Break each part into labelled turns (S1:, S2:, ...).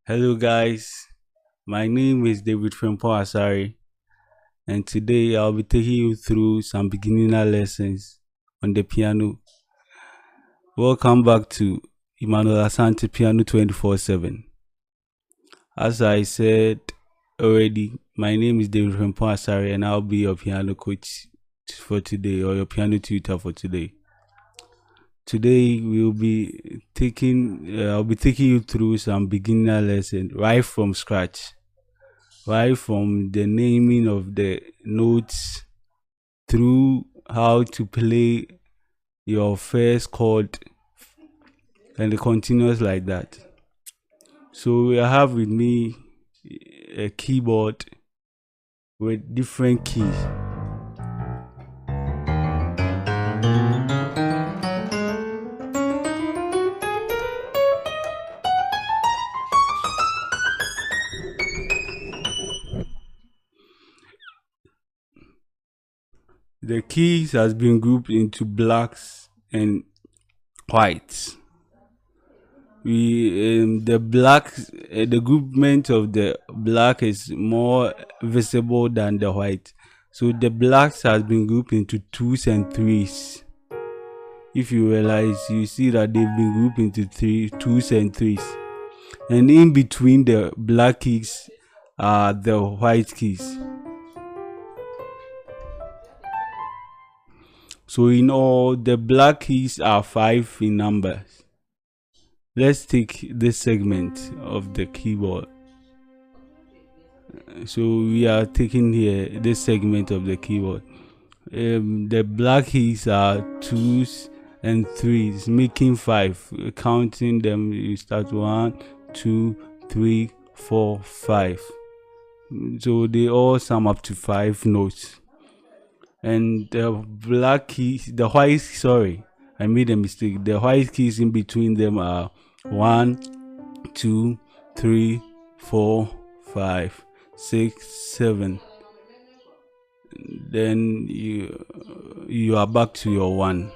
S1: Hello guys, my name is David Frimpong, and today I'll be taking you through some beginner lessons on the piano. Welcome back to Emmanuel Asante Piano 24/7. As I said already, my name is David Frimpong, and I'll be your piano coach for today, or your piano tutor for today. Today I'll be taking you through some beginner lessons right from scratch. Right from the naming of the notes through how to play your first chord, and it continues like that. So I have with me a keyboard with different keys. The keys has been grouped into blacks and whites. The groupment of the black is more visible than the white. So the blacks has been grouped into twos and threes. If you realize, you see that they've been grouped into twos and threes. And in between the black keys are the white keys. So in all, the black keys are 5 in numbers. Let's take this segment of the keyboard. So we are taking here this segment of the keyboard. The black keys are twos and threes, making 5. Counting them, you start 1, 2, 3, 4, 5. So they all sum up to 5 notes. And the I made a mistake. The white keys in between them are 1, 2, 3, 4, 5, 6, 7. Then you are back to your 1.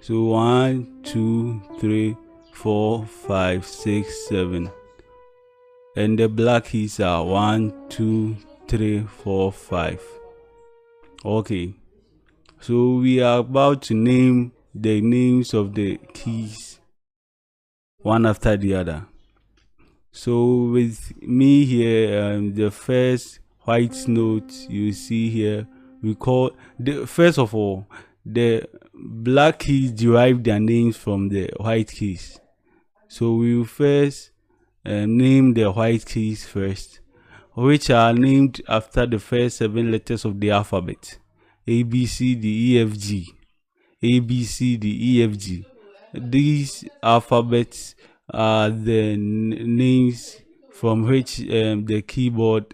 S1: So 1, 2, 3, 4, 5, 6, 7. And the black keys are 1, 2, 3, 4, 5. Okay. So we are about to name the names of the keys one after the other. So with me here, the first white note you see here, we call first of all, the black keys derive their names from the white keys. So we will first name the white keys first, which are named after the first 7 letters of the alphabet: A, B, C, D, E, F, G. A, B, C, D, E, F, G. These alphabets are the names from which the keyboard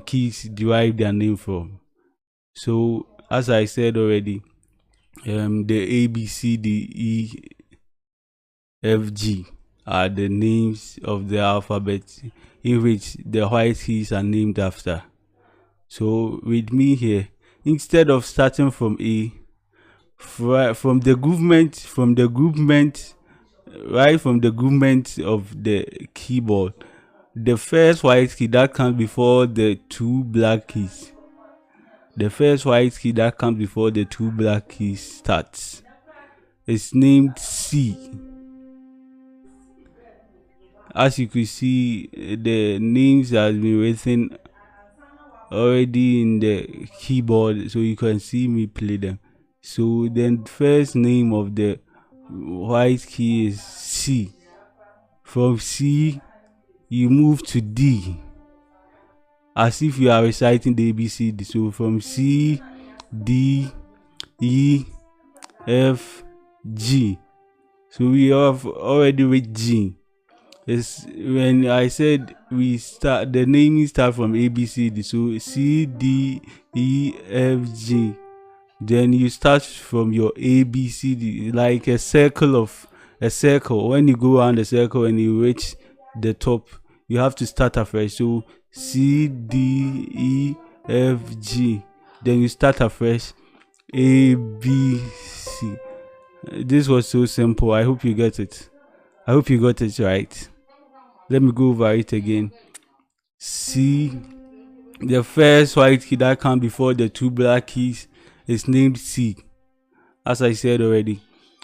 S1: keys derive their name from. So, as I said already, the A, B, C, D, E, F, G are the names of the alphabet in which the white keys are named after. So, with me here, instead of starting from A, from the groupment of the keyboard, the first white key that comes before the 2 black keys, starts. It's named C. As you can see, the names has been written already in the keyboard, so you can see me play them. So then first name of the white key is C. From C you move to D, as if you are reciting the ABCD. So from C, D, E, F, G. So we have already reached G. It's when I said the naming start from ABCD. So C, D, E, F, G. Then you start from your ABCD, like a circle. When you go around the circle and you reach the top, you have to start afresh. So C, D, E, F, G. Then you start afresh. A, B, C. This was so simple. I hope you get it. I hope you got it right. Let me go over it again. C, the first white key that comes before the two black keys is named C, as I said already.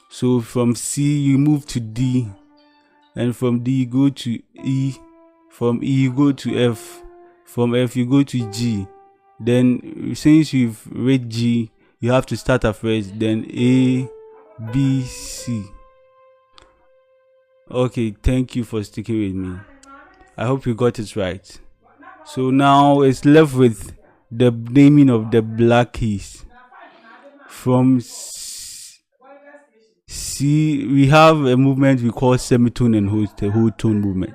S1: So from C you move to D, and from D you go to E, from E you go to F, from F you go to G. Then since you've read G, you have to start afresh, then A, B, C. Okay, thank you for sticking with me. I hope you got it right. So now it's left with the naming of the black keys. From C, we have a movement we call semitone and whole tone movement.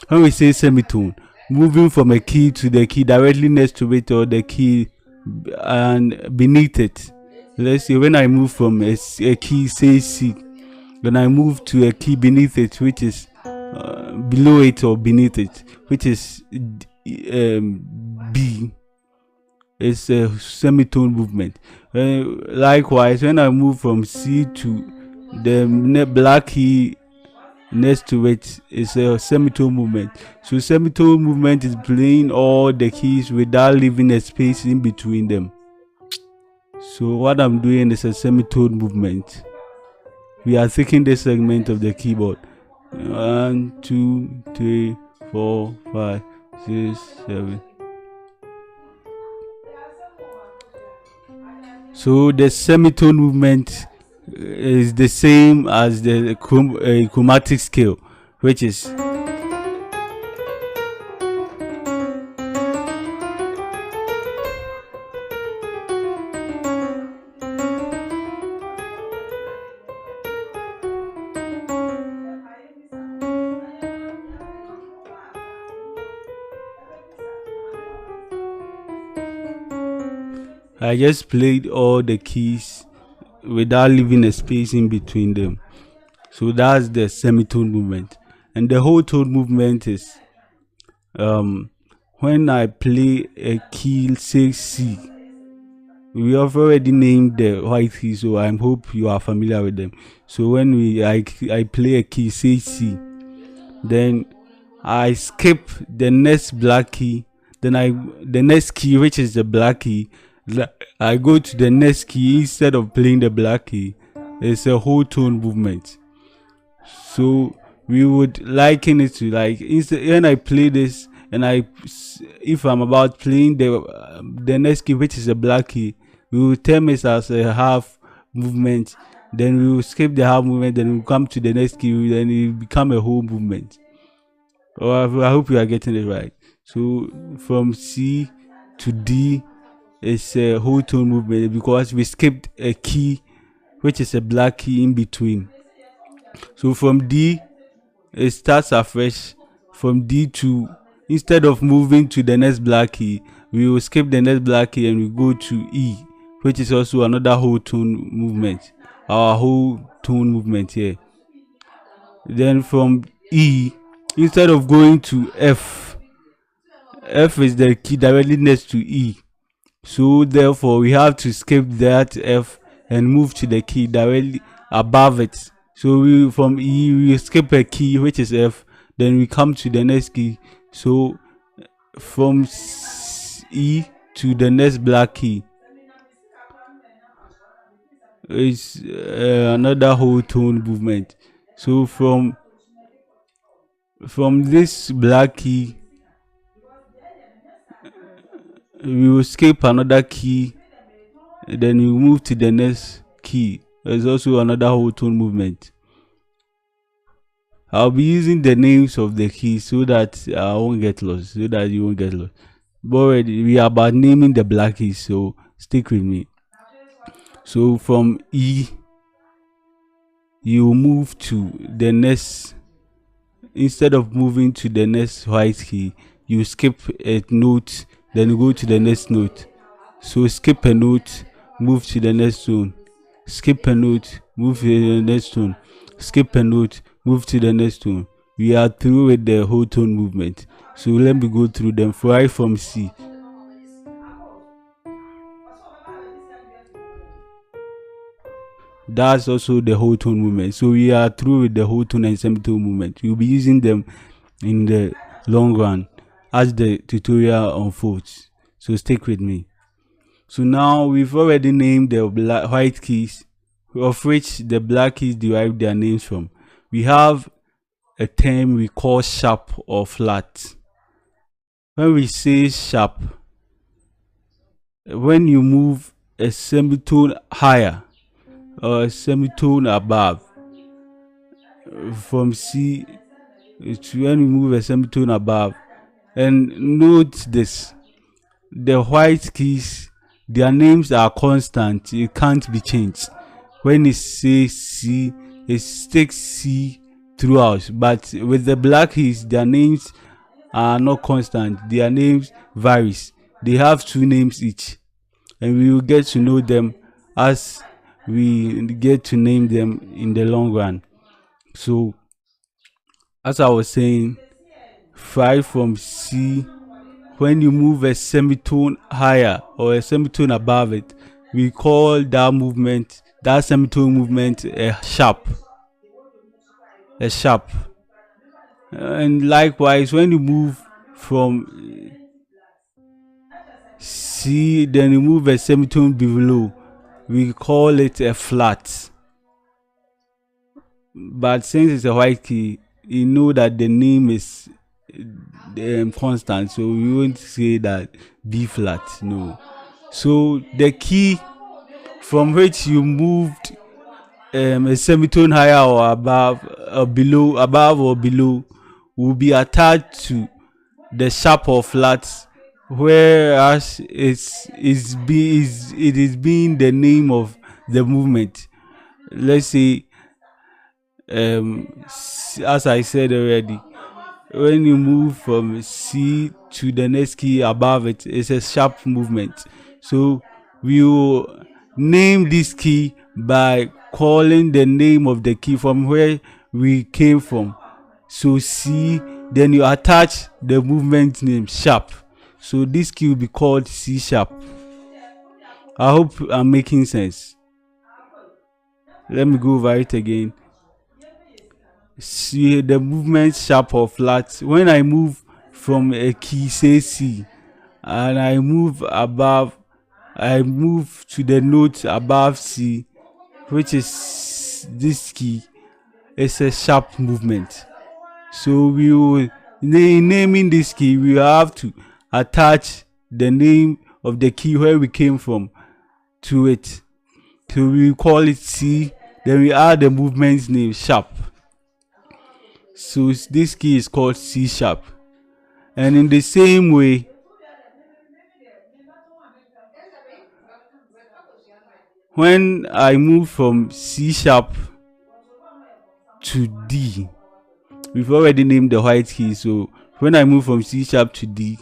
S1: When we say semitone, moving from a key to the key directly next to it or the key and beneath it. Let's say when I move from a key, say C, then I move to a key beneath it, which is below it or beneath it, which is B. It's a semitone movement. Likewise, when I move from C to the black key next to it, is a semitone movement. So semitone movement is playing all the keys without leaving a space in between them. So what I'm doing is a semitone movement. We are taking this segment of the keyboard. 1, 2, 3, 4, 5, 6, 7. So the semitone movement is the same as the chromatic scale, which is I just played all the keys without leaving a space in between them. So that's the semitone movement. And the whole tone movement is when I play a key, say C. We have already named the white key, so I hope you are familiar with them. So when I play a key, say C, then I skip the next black key, then the next key, which is the black key, I go to the next key instead of playing the black key. It's a whole tone movement. So we would liken it to like when I play this, and if I'm about playing the next key, which is a black key, we will term it as a half movement. Then we will skip the half movement, then we will come to the next key, then it will become a whole movement. I hope you are getting it right. So from C to D, it's a whole tone movement because we skipped a key, which is a black key in between. So from D, it starts afresh. From D to, instead of moving to the next black key, we will skip the next black key and we go to E, which is also another whole tone movement. Our whole tone movement here. Then from E, instead of going to F, F is the key directly next to E. So therefore we have to skip that F and move to the key directly above it. So from E we skip a key, which is F, then we come to the next key. So from E to the next black key is another whole tone movement. So from this black key we will skip another key, then we move to the next key. There's also another whole tone movement. I'll be using the names of the keys so that I won't get lost, so that you won't get lost. But we are about naming the black keys, so stick with me. So from E, you move to the next. Instead of moving to the next white key, you skip a note, then you go to the next note. So skip a note, move to the next tone. Skip a note, move to the next tone. Skip a note, move to the next tone. We are through with the whole tone movement. So let me go through them. Right from C. That's also the whole tone movement. So we are through with the whole tone and semitone movement. We'll be using them in the long run as the tutorial unfolds. So stick with me. So now we've already named the white keys, of which the black keys derive their names from. We have a term we call sharp or flat. When we say sharp, when you move a semitone higher or a semitone above, from C to when we move a semitone above, and note this, the white keys, their names are constant, it can't be changed. When it says C, it sticks C throughout, but with the black keys, their names are not constant, their names varies. They have two names each, and we will get to know them as we get to name them in the long run. So as I was saying, 5 from C, when you move a semitone higher or a semitone above it, we call that movement, that semitone movement, a sharp. A sharp. And likewise, when you move from C, then you move a semitone below, we call it a flat. But since it's a white key, you know that the name is constant, so we won't say that B flat. No. So the key from which you moved a semitone higher or above or below will be attached to the sharp or flat, whereas it is being the name of the movement. Let's say, as I said already, when you move from C to the next key above it, it's a sharp movement. So we will name this key by calling the name of the key from where we came from. So C, then you attach the movement name sharp. So this key will be called C sharp. I hope I'm making sense. Let me go over it again. See the movement sharp or flat. When I move from a key, say C, and I move to the note above C, which is this key, it's a sharp movement. So we will naming this key, we have to attach the name of the key where we came from to it. So we call it C, then we add the movement's name sharp. So this key is called C sharp. And in the same way, when I move from C sharp to D, we've already named the white key. So when I move from C sharp to D,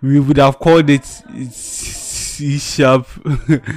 S1: we would have called it C sharp